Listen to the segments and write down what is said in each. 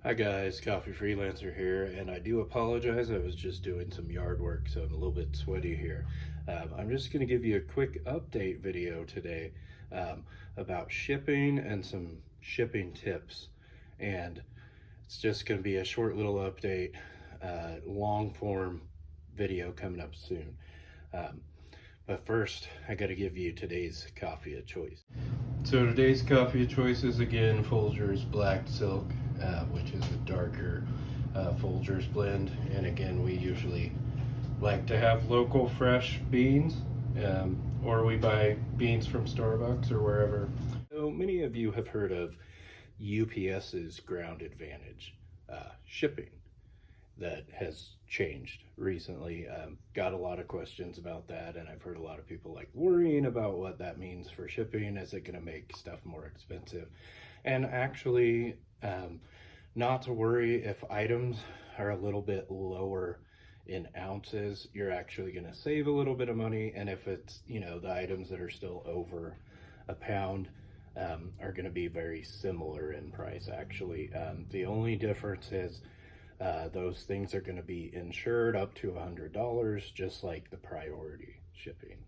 Hi guys, Coffee Freelancer here, and I do apologize. I was just doing some yard work, so I'm a little bit sweaty here. I'm just going to give you a quick update video today about shipping and some shipping tips. And it's just going to be a short little update, long form video coming up soon. But first, I got to give you today's coffee of choice. So today's coffee of choice is again Folgers Black Silk, which is a darker Folgers blend. And again, we usually like to have local fresh beans, or we buy beans from Starbucks or wherever. So many of you have heard of UPS's Ground Advantage shipping that has changed recently. Got a lot of questions about that, and I've heard a lot of people like worrying about what that means for shipping. Is it going to make stuff more expensive? And actually, not to worry. If items are a little bit lower in ounces, you're actually going to save a little bit of money. And if it's, the items that are still over a pound, are going to be very similar in price actually. The only difference is those things are going to be insured up to $100, just like the priority shipping.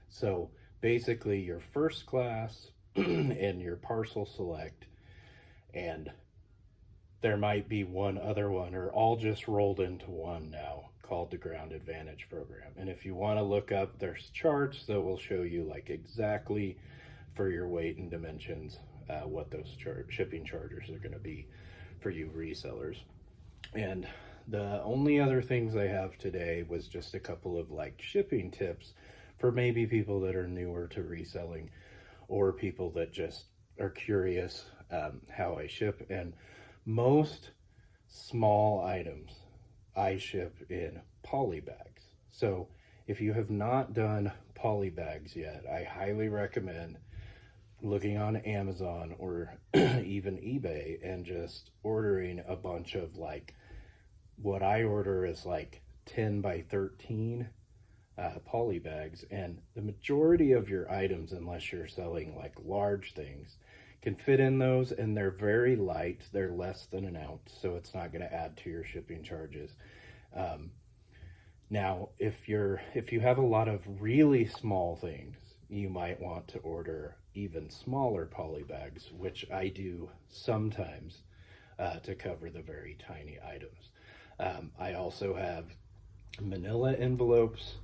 So basically your first class and your parcel select, and there might be one other one, or all just rolled into one now, called the Ground Advantage program. And if you want to look up, there's charts that will show you like exactly for your weight and dimensions what those shipping charges are going to be for you resellers. And the only other things I have today was just a couple of like shipping tips for maybe people that are newer to reselling, or people that just are curious how I ship. And most small items I ship in poly bags. So if you have not done poly bags yet, I highly recommend looking on Amazon or even eBay and just ordering a bunch of like, what I order is like 10 by 13 poly bags. And the majority of your items, unless you're selling like large things, can fit in those, and they're very light. They're less than an ounce, so it's not going to add to your shipping charges. Now, if you have a lot of really small things, you might want to order even smaller poly bags, which I do sometimes to cover the very tiny items. I also have manila envelopes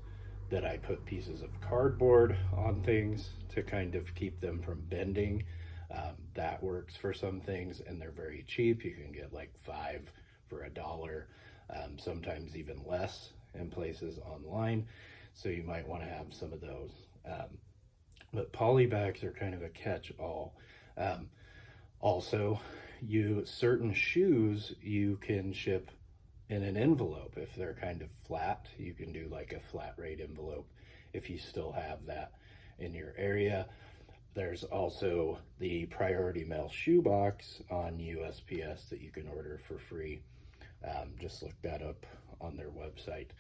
that I put pieces of cardboard on things to kind of keep them from bending. That works for some things, and they're very cheap. You can get like 5 for $1, sometimes even less in places online. So you might want to have some of those. But poly bags are kind of a catch-all. Also, certain shoes you can ship in an envelope. If they're kind of flat, you can do like a flat rate envelope if you still have that in your area. There's also the priority mail shoebox on USPS that you can order for free. Just look that up on their website.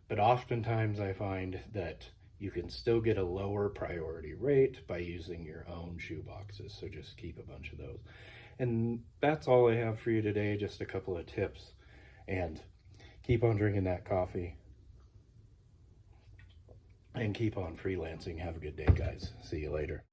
But oftentimes I find that you can still get a lower priority rate by using your own shoeboxes. So just keep a bunch of those. And that's all I have for you today. Just a couple of tips. And keep on drinking that coffee. And keep on freelancing. Have a good day, guys. See you later.